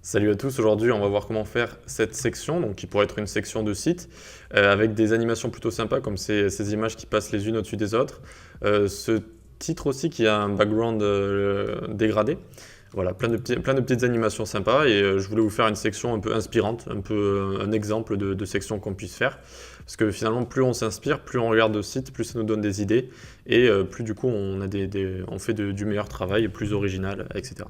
Salut à tous, aujourd'hui on va voir comment faire cette section, donc qui pourrait être une section de site, avec des animations plutôt sympas comme ces images qui passent les unes au-dessus des autres. Ce titre aussi qui a un background dégradé. Voilà, plein de petites animations sympas et je voulais vous faire une section un peu inspirante, un peu un exemple de section qu'on puisse faire. Parce que finalement, plus on s'inspire, plus on regarde de sites, plus ça nous donne des idées et plus du coup on fait du meilleur travail, plus original, etc.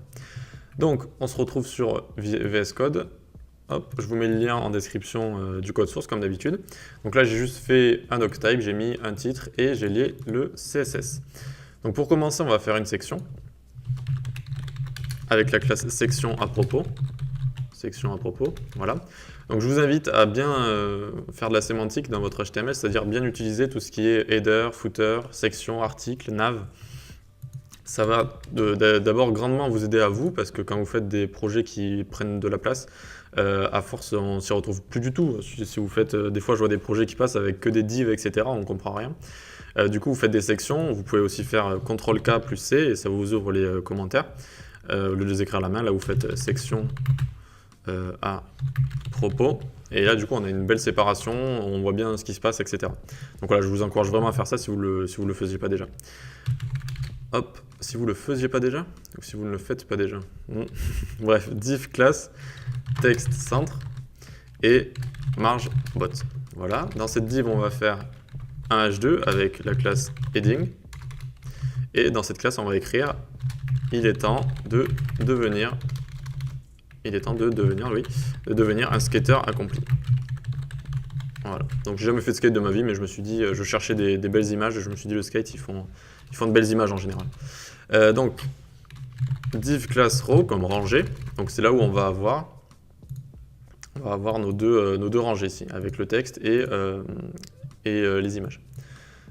Donc, on se retrouve sur VS Code. Hop, je vous mets le lien en description du code source comme d'habitude. Donc là, j'ai juste fait un doctype, j'ai mis un titre et j'ai lié le CSS. Donc pour commencer, on va faire une section avec la classe section à propos. Section à propos, voilà. Donc je vous invite à bien faire de la sémantique dans votre HTML, c'est-à-dire bien utiliser tout ce qui est header, footer, section, article, nav. Ça va d'abord grandement vous aider à vous, parce que quand vous faites des projets qui prennent de la place, à force, on s'y retrouve plus du tout. Si vous faites, des fois, je vois des projets qui passent avec que des divs, etc., on ne comprend rien. Du coup, vous faites des sections, vous pouvez aussi faire CTRL-K plus C, et ça vous ouvre les commentaires. Au lieu de les écrire à la main, là, vous faites section à propos. Et là, du coup, on a une belle séparation, on voit bien ce qui se passe, etc. Donc voilà, je vous encourage vraiment à faire ça si vous le faisiez pas déjà. Hop, si vous le faisiez pas déjà, ou si vous ne le faites pas déjà. Bref, div classe, texte centre et marge bot. Voilà, dans cette div, on va faire un h2 avec la classe heading. Et dans cette classe, on va écrire il est temps de devenir un skater accompli. Voilà. Donc j'ai jamais fait de skate de ma vie, mais je me suis dit, je cherchais des belles images, et je me suis dit le skate, ils font de belles images en général. Donc div class row comme rangée, donc c'est là où on va avoir nos deux rangées ici, avec le texte et les images.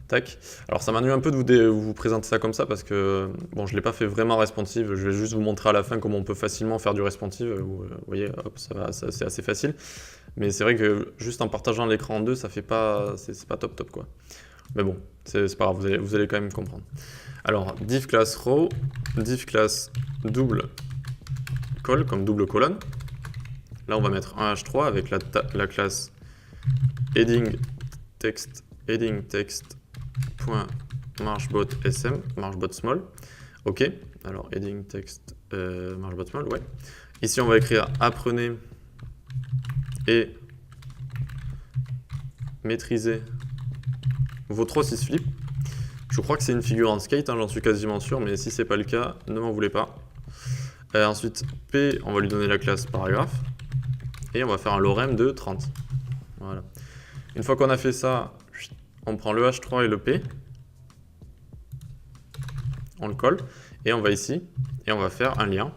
Tac. Alors ça m'ennuie un peu de vous présenter ça comme ça parce que bon, je ne l'ai pas fait vraiment responsive, je vais juste vous montrer à la fin comment on peut facilement faire du responsive. Vous voyez, hop, c'est assez facile. Mais c'est vrai que juste en partageant l'écran en deux, ça fait pas, c'est pas top quoi. Mais bon, c'est pas grave, vous allez quand même comprendre. Alors, div class row, div class double col, comme double colonne. Là, on va mettre un h3 avec la classe heading text point margebot sm, margebot small. Ok, alors heading text margebot small, ouais. Ici, on va écrire apprenez et maîtrisez vos 3-6 flips. Je crois que c'est une figure en skate, hein, j'en suis quasiment sûr, mais si c'est pas le cas, ne m'en voulez pas. Ensuite, P, on va lui donner la classe paragraphe. Et on va faire un lorem de 30. Voilà. Une fois qu'on a fait ça, on prend le H3 et le P. On le colle. Et on va ici. Et on va faire un lien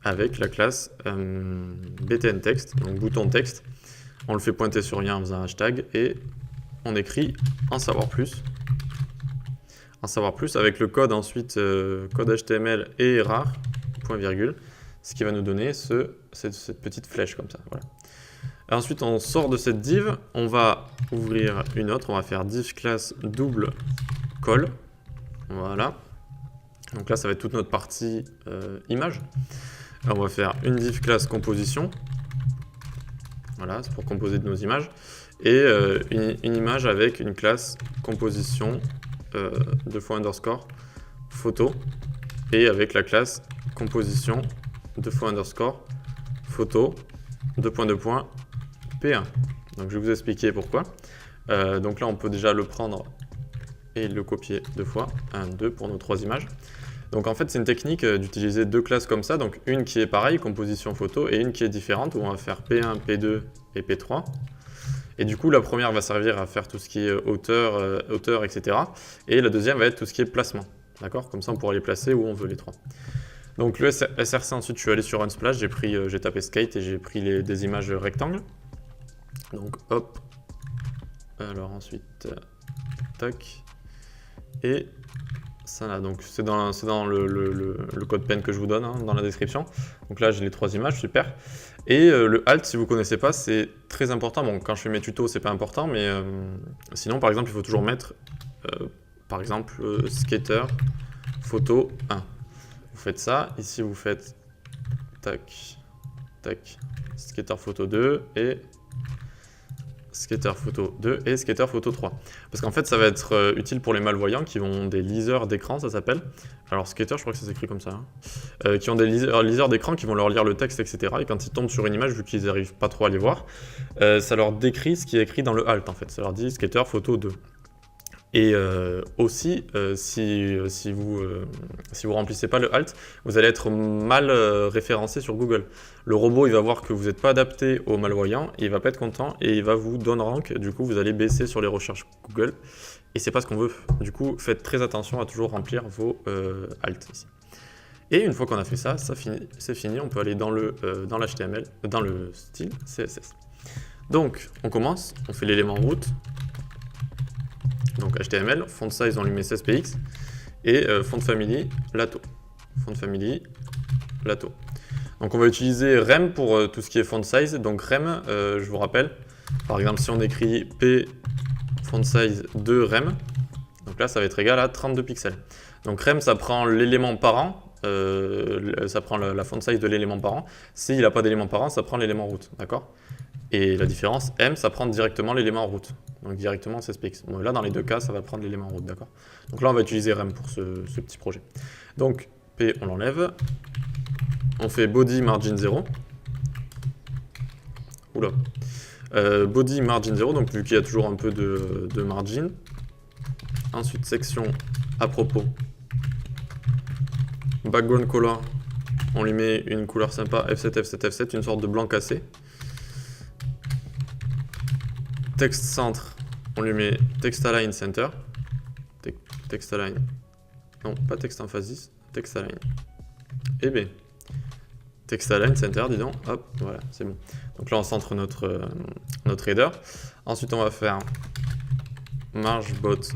avec la classe btn text, donc bouton texte. On le fait pointer sur lien en faisant un hashtag. Et on écrit en savoir plus. En savoir plus avec le code ensuite, code HTML et rar, point virgule, ce qui va nous donner cette petite flèche comme ça. Voilà. Ensuite, on sort de cette div, on va ouvrir une autre, on va faire div class double col. Voilà. Donc là, ça va être toute notre partie image. Là, on va faire une div class composition. Voilà, c'est pour composer de nos images. Et une image avec une classe composition 2 fois underscore photo et avec la classe composition 2 fois underscore photo 2 points P1. Donc je vais vous expliquer pourquoi. Donc là on peut déjà le prendre et le copier 2 fois, 1, 2 pour nos 3 images. Donc en fait c'est une technique d'utiliser 2 classes comme ça, donc une qui est pareille, composition photo, et une qui est différente où on va faire P1, P2 et P3. Et du coup, la première va servir à faire tout ce qui est hauteur, etc. Et la deuxième va être tout ce qui est placement. D'accord? Comme ça, on pourra les placer où on veut les 3. Donc le SRC, ensuite, je suis allé sur Unsplash, j'ai tapé skate et j'ai pris des images rectangles. Donc hop. Alors ensuite, tac. Et ça là, donc c'est dans le code pen que je vous donne hein, dans la description. Donc là, j'ai les 3 images, super. Et le alt, si vous ne connaissez pas, c'est très important. Bon, quand je fais mes tutos, c'est pas important, mais sinon, par exemple, il faut toujours mettre, par exemple, skater photo 1. Vous faites ça. Ici, vous faites tac, tac, Skater Photo 2 et Skater Photo 2 et Skater Photo 3. Parce qu'en fait, ça va être utile pour les malvoyants qui ont des liseurs d'écran, ça s'appelle. Alors Skater, je crois que ça s'écrit comme ça. Hein. Qui ont des liseurs d'écran qui vont leur lire le texte, etc. Et quand ils tombent sur une image, vu qu'ils n'arrivent pas trop à les voir, ça leur décrit ce qui est écrit dans le alt, en fait. Ça leur dit Skater Photo 2. Et aussi, si vous remplissez pas le alt, vous allez être mal référencé sur Google. Le robot, il va voir que vous n'êtes pas adapté aux malvoyants, il va pas être content et il va vous donner rank. Du coup, vous allez baisser sur les recherches Google et c'est pas ce qu'on veut. Du coup, faites très attention à toujours remplir vos alt ici. Et une fois qu'on a fait ça, c'est fini. On peut aller dans l'HTML, dans le style CSS. Donc, on commence, on fait l'élément route. Donc HTML, font size, on lui met 16 px, et font family, lato. Font family, lato. Donc on va utiliser rem pour tout ce qui est font size. Donc rem, je vous rappelle, par exemple si on écrit p font size de rem, donc là ça va être égal à 32 pixels. Donc rem ça prend l'élément parent, ça prend la font size de l'élément parent. S'il n'a pas d'élément parent, ça prend l'élément route, d'accord? Et la différence, M, ça prend directement l'élément route. Donc directement 16 px. Donc là, dans les deux cas, ça va prendre l'élément route, d'accord? Donc là, on va utiliser rem pour ce petit projet. Donc, P, on l'enlève. On fait body margin 0. Oula. Body margin 0, donc vu qu'il y a toujours un peu de margin. Ensuite, section à propos. Background color, on lui met une couleur sympa, F7, F7, F7, une sorte de blanc cassé. Text centre, on lui met text align center. Text align. Non, pas text emphasis, text align. Et B. Text align center, dis donc. Hop, voilà, c'est bon. Donc là, on centre notre header. Ensuite, on va faire margin bottom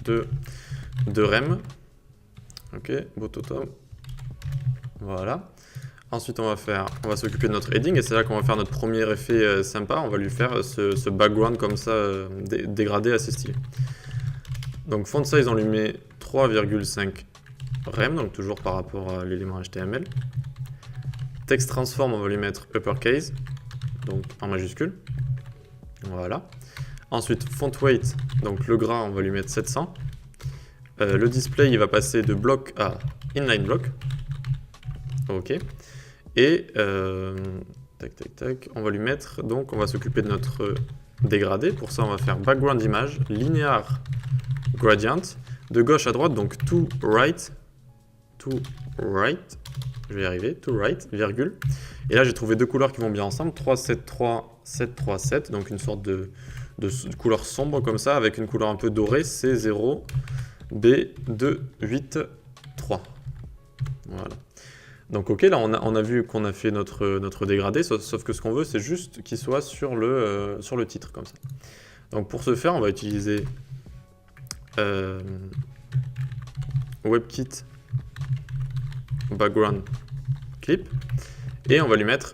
de rem. Ok, bottom. Voilà. Ensuite, on va s'occuper de notre heading et c'est là qu'on va faire notre premier effet sympa. On va lui faire ce background comme ça, dégradé, assez stylé. Donc, font size, on lui met 3,5 rem, donc toujours par rapport à l'élément HTML. Text transform, on va lui mettre uppercase, donc en majuscule. Voilà. Ensuite, font weight, donc le gras, on va lui mettre 700. Le display, il va passer de bloc à inline block. Ok. Et tac, tac, tac, on va lui mettre, donc on va s'occuper de notre dégradé. Pour ça, on va faire background image, linear gradient, de gauche à droite, donc to right, je vais y arriver, to right, virgule. Et là, j'ai trouvé deux couleurs qui vont bien ensemble, 3, 7, 3, 7, 3, 7, donc une sorte de couleur sombre comme ça, avec une couleur un peu dorée, C0, B2, 8, 3. Voilà. Donc ok, là on a vu qu'on a fait notre dégradé, sauf que ce qu'on veut c'est juste qu'il soit sur le titre comme ça. Donc pour ce faire, on va utiliser WebKit background clip et on va lui mettre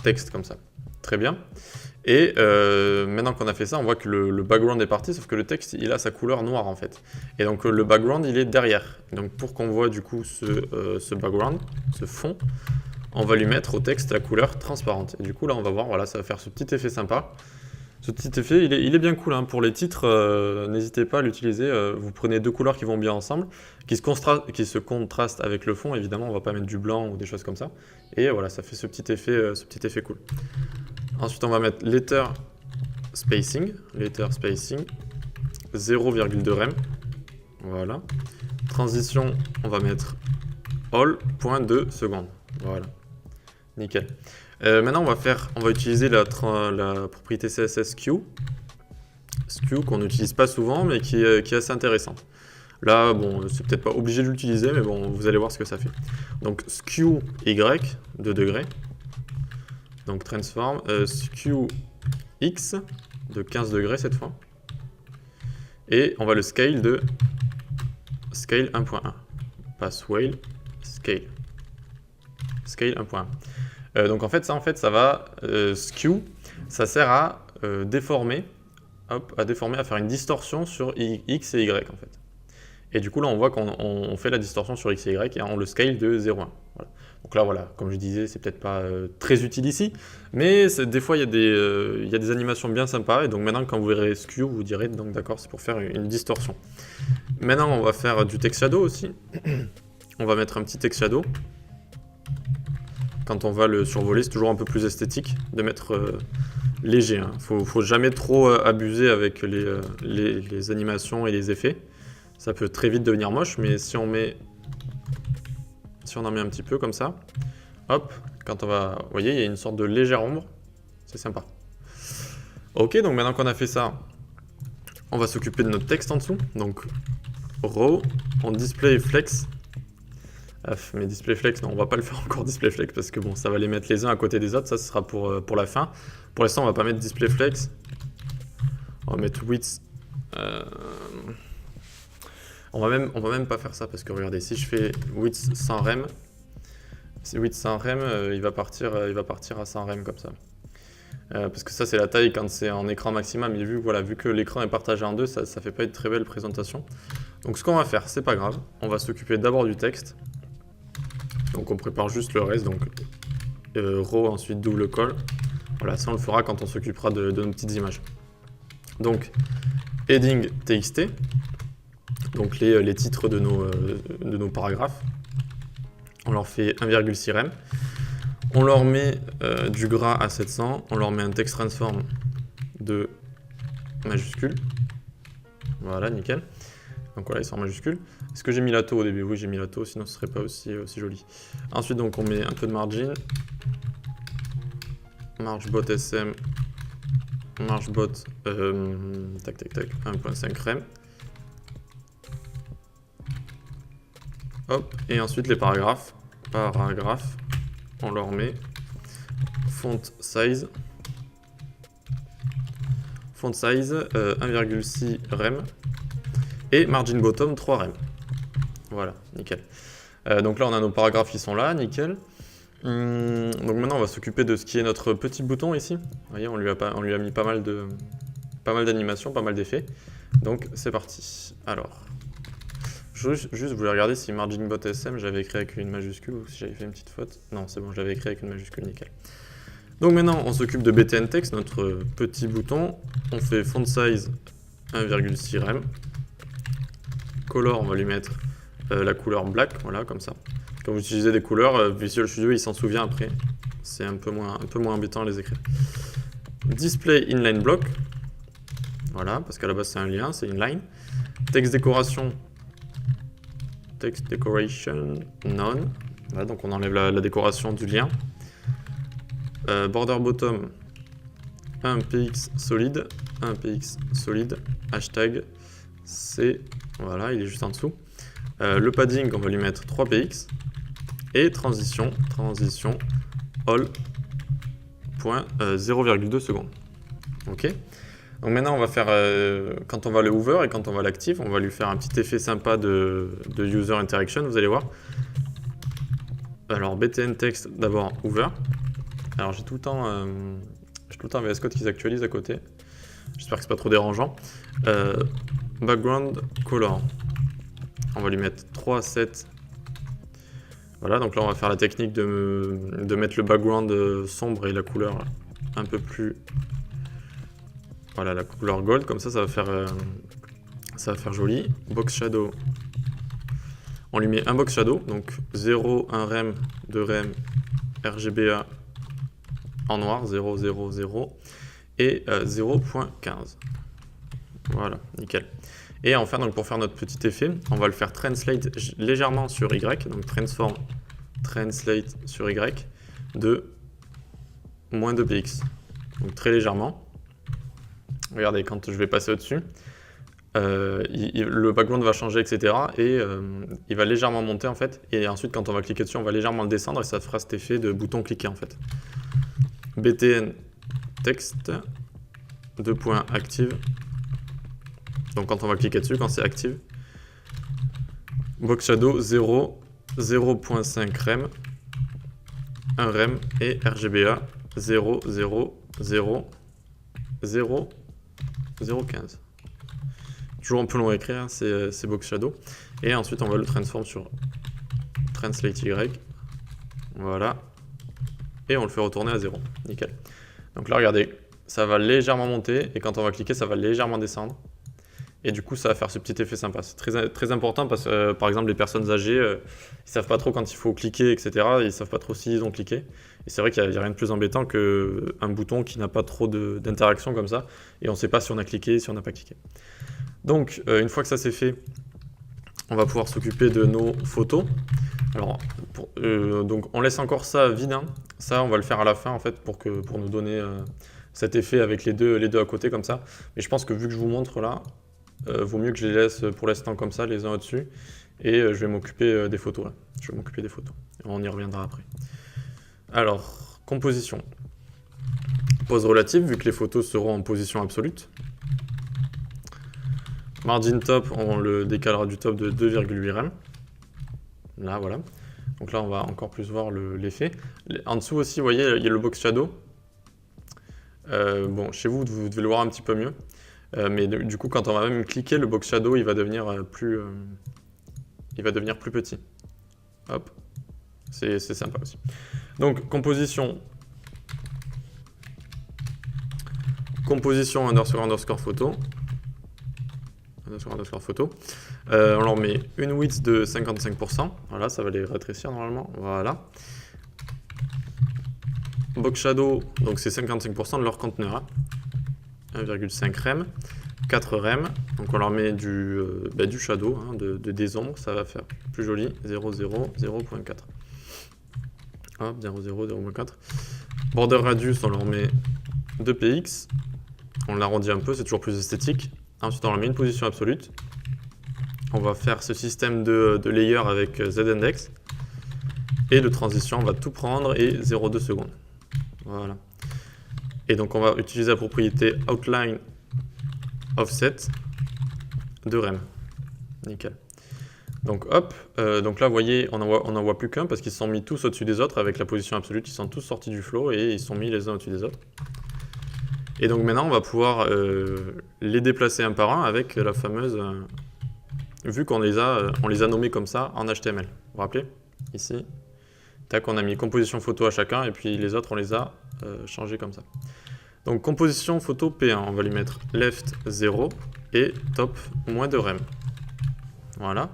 texte comme ça. Très bien. Et maintenant qu'on a fait ça, on voit que le background est parti, sauf que le texte, il a sa couleur noire en fait. Et donc le background, il est derrière. Donc pour qu'on voit du coup ce background, ce fond, on va lui mettre au texte la couleur transparente. Et du coup là, on va voir, voilà, ça va faire ce petit effet sympa. Ce petit effet, il est bien cool hein. Pour les titres, n'hésitez pas à l'utiliser. Vous prenez deux couleurs qui vont bien ensemble, qui se contrastent avec le fond. Évidemment, on va pas mettre du blanc ou des choses comme ça. Et voilà, ça fait ce petit effet cool. Ensuite, on va mettre letter spacing, 0,2 rem. Voilà. Transition, on va mettre all.2 secondes. Voilà. Nickel. Maintenant, on va utiliser la propriété CSS skew qu'on n'utilise pas souvent, mais qui est assez intéressante. Là, bon, c'est peut-être pas obligé de l'utiliser, mais bon, vous allez voir ce que ça fait. Donc, skew y, 2 degrés. Donc, transform, skew x, de 15 degrés cette fois. Et on va le scale de scale 1.1. Pas swale, scale. Scale 1.1. Donc en fait, ça va skew, ça sert à déformer, à faire une distorsion sur x et y en fait. Et du coup, là, on voit qu'on fait la distorsion sur X et Y et on le scale de 0,1. Voilà. Donc là, voilà, comme je disais, c'est peut-être pas très utile ici, mais des fois, il y a des animations bien sympas. Et donc maintenant, quand vous verrez skew, vous direz, donc d'accord, c'est pour faire une distorsion. Maintenant, on va faire du text shadow aussi. On va mettre un petit text shadow. Quand on va le survoler, c'est toujours un peu plus esthétique de mettre léger. Hein. Faut jamais trop abuser avec les animations et les effets. Ça peut très vite devenir moche, mais si on en met un petit peu comme ça, hop, quand on va... Vous voyez, il y a une sorte de légère ombre. C'est sympa. Ok, donc maintenant qu'on a fait ça, on va s'occuper de notre texte en dessous. Donc, row, on display flex. Mais display flex, non, on va pas le faire encore display flex parce que bon, ça va les mettre les uns à côté des autres. Ça, ce sera pour la fin. Pour l'instant, on va pas mettre display flex. On va mettre width. On va même pas faire ça parce que regardez, si je fais width sans rem, width sans rem, il va partir à 100 rem comme ça. Parce que ça, c'est la taille quand c'est en écran maximum. Et vu que l'écran est partagé en deux, ça fait pas une très belle présentation. Donc ce qu'on va faire, c'est pas grave. On va s'occuper d'abord du texte. Donc on prépare juste le reste. Donc row, ensuite double call. Voilà, ça on le fera quand on s'occupera de nos petites images. Donc heading txt. Donc les titres de nos paragraphes. On leur fait 1,6 rem. On leur met du gras à 700. On leur met un text transform de majuscule. Voilà, nickel. Donc voilà, ils sont en majuscule. Est-ce que j'ai mis la taux au début? Oui, j'ai mis la taux, sinon ce serait pas aussi joli. Ensuite, donc on met un peu de margin. Margebot SM. Margebot, tac, 1.5 rem. Hop, et ensuite les paragraphes. On leur met font size. Font size 1,6 rem. Et margin bottom 3 rem. Voilà, nickel. Donc là, on a nos paragraphes qui sont là, nickel. Donc maintenant, on va s'occuper de ce qui est notre petit bouton ici. Vous voyez, on lui a mis pas mal d'animations, pas mal d'effets. Donc c'est parti. Alors, juste je voulais regarder si margin bot SM, j'avais écrit avec une majuscule ou si j'avais fait une petite faute. Non, c'est bon, j'avais écrit avec une majuscule, nickel. Donc maintenant, on s'occupe de btn text, notre petit bouton. On fait font size 1,6 rem. Color, on va lui mettre la couleur black, voilà, comme ça. Quand vous utilisez des couleurs, Visual Studio, il s'en souvient après. C'est un peu moins embêtant à les écrire. Display inline block. Voilà, parce qu'à la base, c'est un lien, c'est inline. Text décoration. Text decoration, none. Voilà, donc on enlève la décoration du lien. Border bottom, 1 px solide. 1 px solide. Hashtag C. Voilà, il est juste en dessous. Le padding, on va lui mettre 3px. Et transition all, point 0,2 secondes. Ok. Donc maintenant, on va faire, quand on va le hover et quand on va l'active, on va lui faire un petit effet sympa de user interaction, vous allez voir. Alors, btn text, d'abord hover. Alors, j'ai tout le temps VS Code qui s'actualise à côté. J'espère que c'est pas trop dérangeant. Background color. On va lui mettre 3, 7. Voilà, donc là on va faire la technique de mettre le background sombre et la couleur un peu plus... Voilà, la couleur gold, comme ça, ça va faire joli. Box shadow. On lui met un box shadow, donc 0, 1 rem, 2 rem, RGBA en noir, 0, 0, 0, et 0.15. Voilà, nickel. Et enfin, donc, pour faire notre petit effet, on va le faire translate légèrement sur Y, donc transform translate sur Y de moins 2px. Donc très légèrement. Regardez, quand je vais passer au-dessus, le background va changer, etc. Et il va légèrement monter en fait. Et ensuite, quand on va cliquer dessus, on va légèrement le descendre et ça fera cet effet de bouton cliqué en fait. btn text, 2 points active. Donc quand on va cliquer dessus, quand c'est active, box shadow 0, 0.5 rem, 1 rem et RGBA 0, 0, 0, 0, 0.15. Toujours un peu long à écrire, hein, c'est Box Shadow. Et ensuite, on va le transform sur Translate Y. Voilà. Et on le fait retourner à 0. Nickel. Donc là, regardez, ça va légèrement monter. Et quand on va cliquer, ça va légèrement descendre. Et du coup, ça va faire ce petit effet sympa. C'est très important parce que, par exemple, les personnes âgées, ils savent pas trop quand il faut cliquer, etc. Ils savent pas trop s'ils ont cliqué. Et c'est vrai qu'il n'y a rien de plus embêtant qu'un bouton qui n'a pas trop d'interaction comme ça. Et on ne sait pas si on a cliqué, si on n'a pas cliqué. Donc, une fois que ça c'est fait, on va pouvoir s'occuper de nos photos. Alors, donc on laisse encore ça vide. Hein. Ça, on va le faire à la fin, en fait, pour nous donner cet effet avec les deux à côté, comme ça. Mais je pense que vu que je vous montre là, vaut mieux que je les laisse pour l'instant comme ça, les uns au-dessus. Et je vais m'occuper des photos là. Je vais m'occuper des photos. On y reviendra après. Alors, composition. Pose relative, vu que les photos seront en position absolue. Margin top, on le décalera du top de 2,8 rem. Là, voilà. Donc là, on va encore plus voir l'effet. En dessous aussi, vous voyez, il y a le box shadow. Bon, chez vous, vous devez le voir un petit peu mieux. Mais du coup, quand on va même cliquer, le box shadow, il va devenir plus petit. Hop, c'est sympa aussi. Donc, composition underscore photo. On leur met une width de 55%. Voilà, ça va les rétrécir normalement. Voilà. Box shadow, donc c'est 55% de leur conteneur. Hein. 1,5 rem. 4 rem. Donc on leur met du shadow, hein, des ombres. Ça va faire plus joli. 0,0, 0,4. Hop, 0,0, 0,4. Border radius, on leur met 2px. On l'arrondit un peu, c'est toujours plus esthétique. Ensuite, on leur met une position absolue. On va faire ce système de layer avec Z-index. Et de transition, on va tout prendre et 0,2 secondes. Voilà. Et donc, on va utiliser la propriété outline offset de rem. Nickel. Donc, hop. Donc là, vous voyez, on n'en voit plus qu'un parce qu'ils se sont mis tous au-dessus des autres avec la position absolue. Ils sont tous sortis du flow et ils sont mis les uns au-dessus des autres. Et donc maintenant, on va pouvoir les déplacer un par un avec la fameuse... vu qu'on les a nommés comme ça en HTML. Vous vous rappelez? Ici, tac, on a mis composition photo à chacun et puis les autres, on les a changés comme ça. Donc composition photo P1, on va lui mettre left 0 et top moins 2 rem. Voilà.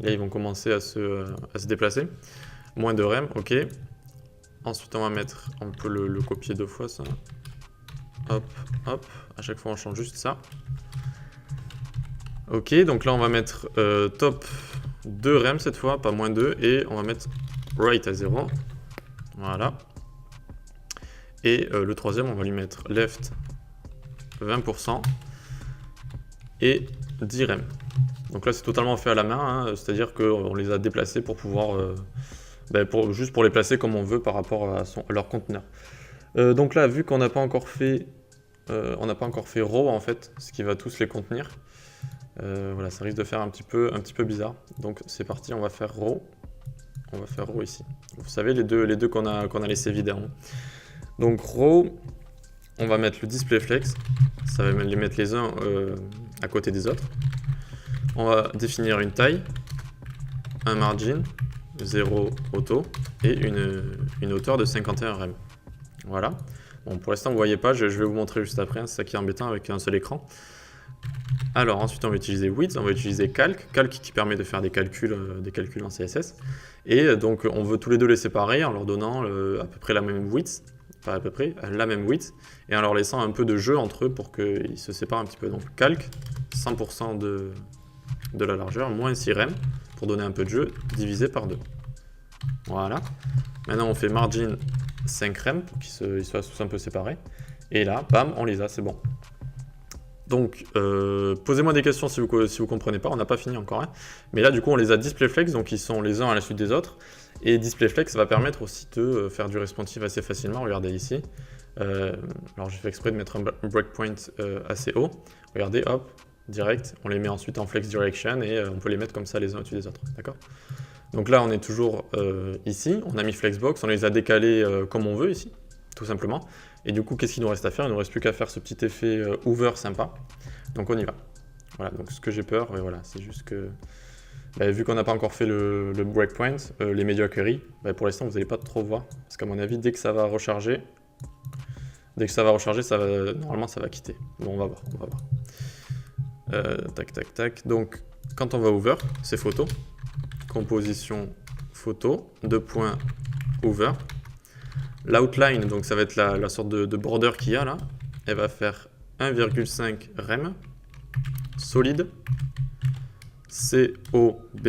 Là, ils vont commencer à se déplacer. Moins 2 rem, ok. Ensuite, on va mettre... On peut le copier deux fois, ça. Hop, hop, à chaque fois on change juste ça. Ok, donc là on va mettre top 2 rem cette fois, pas moins 2, et on va mettre right à 0. Voilà. Et le troisième, on va lui mettre left 20% et 10 rem. Donc là c'est totalement fait à la main, hein, c'est-à-dire qu'on les a déplacés pour pouvoir... juste pour les placer comme on veut par rapport à leur conteneur. Donc là, vu qu'on n'a pas encore fait row en fait, ce qui va tous les contenir, voilà, ça risque de faire un petit peu bizarre. Donc c'est parti, on va faire row. On va faire row ici. Vous savez les deux qu'on a laissé vides avant. Donc row, on va mettre le display flex. Ça va les mettre les uns à côté des autres. On va définir une taille, un margin, 0 auto et une hauteur de 51 rem. Voilà. Bon, pour l'instant, vous ne voyez pas, je vais vous montrer juste après, hein, c'est ça qui est embêtant avec un seul écran. Alors, ensuite, on va utiliser width, on va utiliser calc qui permet de faire des calculs en CSS. Et donc, on veut tous les deux les séparer en leur donnant à peu près la même width, pas à peu près, la même width, et en leur laissant un peu de jeu entre eux pour qu'ils se séparent un petit peu. Donc, calc, 100% de la largeur, moins 6 rem, pour donner un peu de jeu, divisé par 2. Voilà. Maintenant, on fait margin 5 rem pour qu'ils soient tous un peu séparés. Et là, bam, on les a, c'est bon. Donc, posez-moi des questions si vous ne comprenez pas, on n'a pas fini encore. Hein. Mais là, du coup, on les a display flex, donc ils sont les uns à la suite des autres. Et display flex va permettre aussi de faire du responsive assez facilement. Regardez ici. Alors, j'ai fait exprès de mettre un breakpoint assez haut. Regardez, hop, direct. On les met ensuite en flex direction et on peut les mettre comme ça les uns au-dessus des autres. D'accord ? Donc là, on est toujours ici, on a mis Flexbox, on les a décalés comme on veut ici, tout simplement. Et du coup, qu'est-ce qu'il nous reste à faire? Il ne nous reste plus qu'à faire ce petit effet hover sympa. Donc on y va. Voilà, donc ce que j'ai peur, voilà, c'est juste que vu qu'on n'a pas encore fait le breakpoint, les media query, pour l'instant vous n'allez pas trop voir, parce qu'à mon avis, dès que ça va recharger, normalement ça va quitter. Bon, on va voir, tac, tac, tac. Donc, quand on va over, c'est photo, composition photo, 2.over. L'outline, donc ça va être la sorte de border qu'il y a là, elle va faire 1,5 rem, solide, COB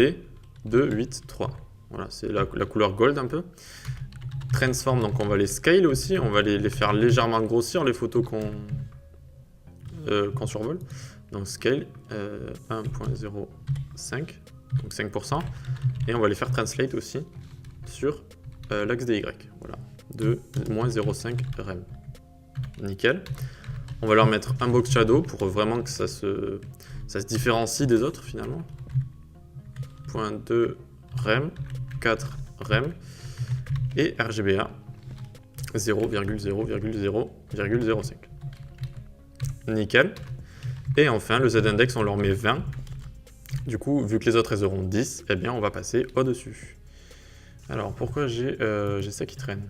283. Voilà, c'est la couleur gold un peu. Transform, donc on va les scale aussi, on va les faire légèrement grossir les photos qu'on survole. Donc scale 1.05, donc 5%. Et on va les faire translate aussi sur l'axe des Y. Voilà, de moins 0,5 rem. Nickel. On va leur mettre un box shadow pour vraiment que ça se différencie des autres finalement. 0.2 rem, 4 rem et RGBA 0,0,0,05. Nickel. Et enfin, le Z-index, on leur met 20. Du coup, vu que les autres, elles auront 10, eh bien, on va passer au-dessus. Alors, pourquoi j'ai ça qui traîne?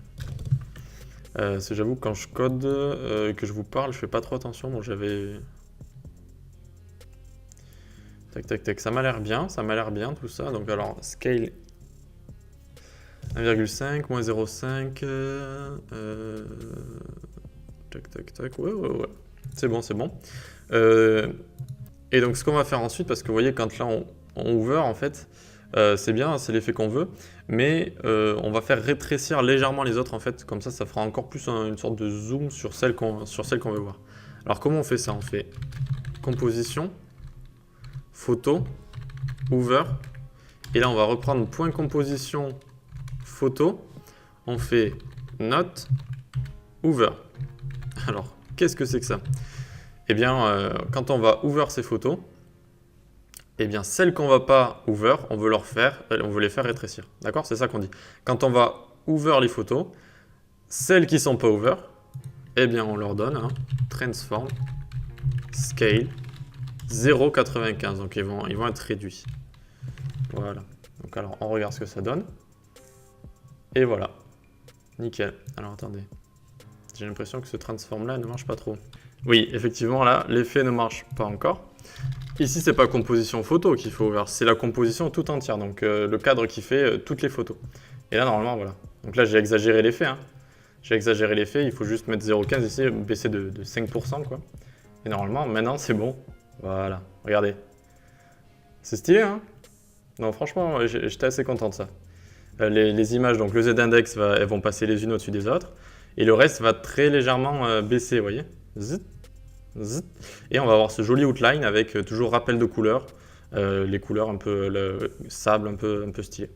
J'avoue, quand je code, que je vous parle, je fais pas trop attention. Bon, j'avais... Tac, tac, tac. Ça m'a l'air bien tout ça. Donc, alors, scale 1,5, moins 0,5. Tac, tac, tac. Ouais. C'est bon. Et donc, ce qu'on va faire ensuite, parce que vous voyez, quand là, on ouvre, en fait, c'est bien, c'est l'effet qu'on veut, mais on va faire rétrécir légèrement les autres, en fait. Comme ça fera encore plus une sorte de zoom sur celle qu'on veut voir. Alors, comment on fait ça? On fait composition, photo, over, et là, on va reprendre point composition, photo, on fait note, over. Alors, qu'est-ce que c'est que ça? Eh bien, quand on va over ces photos, eh bien, celles qu'on ne va pas over, on veut les faire rétrécir. D'accord? C'est ça qu'on dit. Quand on va over les photos, celles qui ne sont pas over, eh bien, on leur donne un transform scale 0,95. Donc, ils vont être réduits. Voilà. Donc, alors, on regarde ce que ça donne. Et voilà. Nickel. Alors, attendez. J'ai l'impression que ce transform-là ne marche pas trop. Oui, effectivement, là, l'effet ne marche pas encore. Ici, c'est pas composition photo qu'il faut ouvrir, c'est la composition tout entière, donc le cadre qui fait toutes les photos. Et là, normalement, voilà. Donc là, j'ai exagéré l'effet. Hein. J'ai exagéré l'effet, il faut juste mettre 0,15 ici, baisser de 5%, quoi. Et normalement, maintenant, c'est bon. Voilà, regardez. C'est stylé, hein? Non, franchement, j'étais assez content de ça. Les images, donc le Z-index, elles vont passer les unes au-dessus des autres. Et le reste va très légèrement baisser, vous voyez? Zit, zit. Et on va avoir ce joli outline avec toujours rappel de couleurs. Les couleurs un peu le sable, un peu stylé.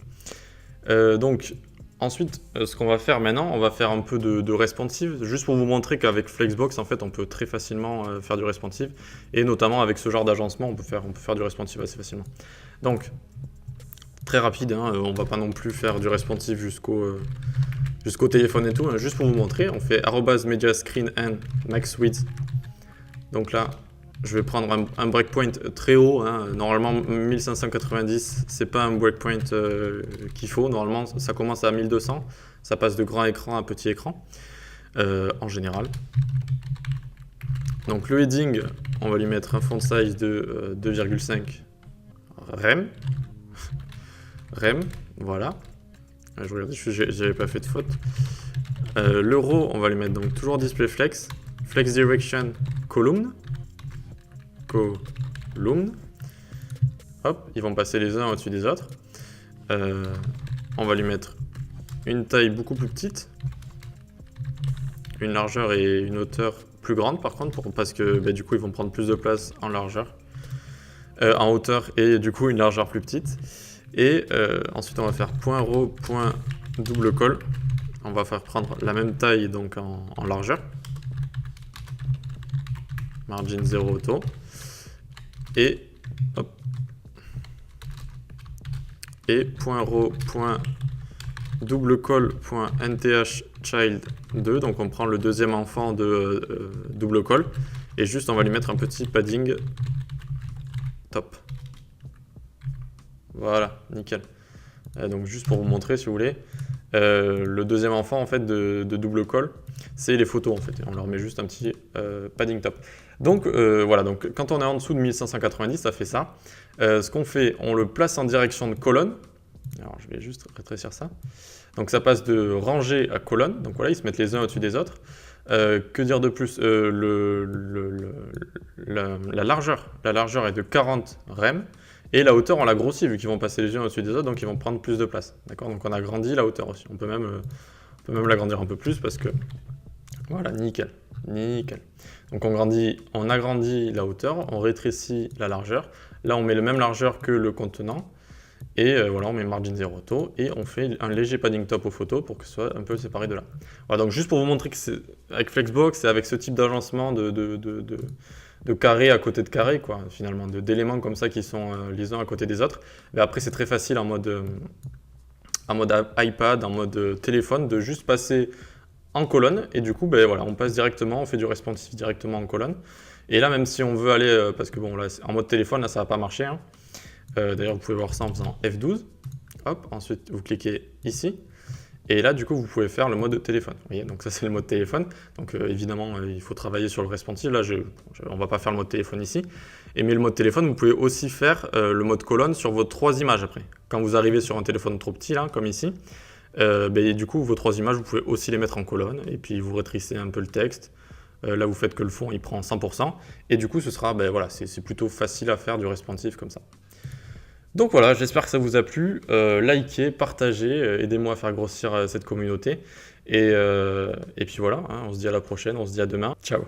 Donc, ensuite, ce qu'on va faire maintenant, on va faire un peu de responsive, juste pour vous montrer qu'avec Flexbox, en fait, on peut très facilement faire du responsive. Et notamment avec ce genre d'agencement, on peut faire du responsive assez facilement. Donc, très rapide, hein, on va pas non plus faire du responsive jusqu'au téléphone et tout, hein, juste pour vous montrer, on fait @media screen and max width. Donc là, je vais prendre un breakpoint très haut, hein. Normalement 1590, c'est pas un breakpoint qu'il faut, normalement ça commence à 1200, ça passe de grand écran à petit écran, en général. Donc le heading, on va lui mettre un font size de 2,5 rem. Rem, voilà. Je regarde, j'avais pas fait de faute. Le row, on va lui mettre donc toujours display flex. Flex direction column. Hop, ils vont passer les uns au-dessus des autres. On va lui mettre une taille beaucoup plus petite. Une largeur et une hauteur plus grande par contre, parce que du coup ils vont prendre plus de place en largeur. En hauteur et du coup une largeur plus petite. Et ensuite, on va faire .row, .double call. On va faire prendre la même taille donc en largeur. Margin 0 auto. Et hop. Et .row, .double call, .nth child 2. Donc on prend le deuxième enfant de double call. Et juste, on va lui mettre un petit padding top. Voilà, nickel. Donc juste pour vous montrer si vous voulez, le deuxième enfant en fait de double call, c'est les photos en fait. On leur met juste un petit padding top. Donc voilà, donc quand on est en dessous de 1590, ça fait ça. Ce qu'on fait, on le place en direction de colonne. Alors je vais juste rétrécir ça. Donc ça passe de rangée à colonne. Donc voilà, ils se mettent les uns au-dessus des autres. Que dire de plus, la largeur est de 40 rem. Et la hauteur, on l'a grossi vu qu'ils vont passer les uns au-dessus des autres, donc ils vont prendre plus de place. D'accord? Donc on a grandi la hauteur aussi. On peut même l'agrandir un peu plus parce que... Voilà, nickel. Nickel. Donc on agrandit la hauteur, on rétrécit la largeur. Là, on met la même largeur que le contenant. Et voilà, on met margin 0 auto et on fait un léger padding top aux photos pour que ce soit un peu séparé de là. Voilà, donc juste pour vous montrer que avec Flexbox, c'est avec ce type d'agencement de carré à côté de carré, quoi, finalement, d'éléments comme ça qui sont les uns à côté des autres. Mais après, c'est très facile en mode iPad, en mode téléphone, de juste passer en colonne. Et du coup, ben, voilà, on passe directement, on fait du responsive directement en colonne. Et là, même si on veut aller, parce que bon, là, en mode téléphone, là, ça va pas marcher. Hein. D'ailleurs, vous pouvez voir ça en faisant F12. Hop, ensuite, vous cliquez ici. Et là, du coup, vous pouvez faire le mode téléphone. Vous voyez, donc ça, c'est le mode téléphone. Donc évidemment, il faut travailler sur le responsive. Là, on ne va pas faire le mode téléphone ici. Mais le mode téléphone, vous pouvez aussi faire le mode colonne sur vos 3 images après. Quand vous arrivez sur un téléphone trop petit, là, comme ici, du coup, vos 3 images, vous pouvez aussi les mettre en colonne. Et puis, vous rétrécissez un peu le texte. Là, vous faites que le fond, il prend 100%. Et du coup, ce sera, voilà, c'est plutôt facile à faire du responsive comme ça. Donc voilà, j'espère que ça vous a plu. Likez, partagez, aidez-moi à faire grossir cette communauté. Et puis voilà, hein, on se dit à la prochaine, on se dit à demain. Ciao!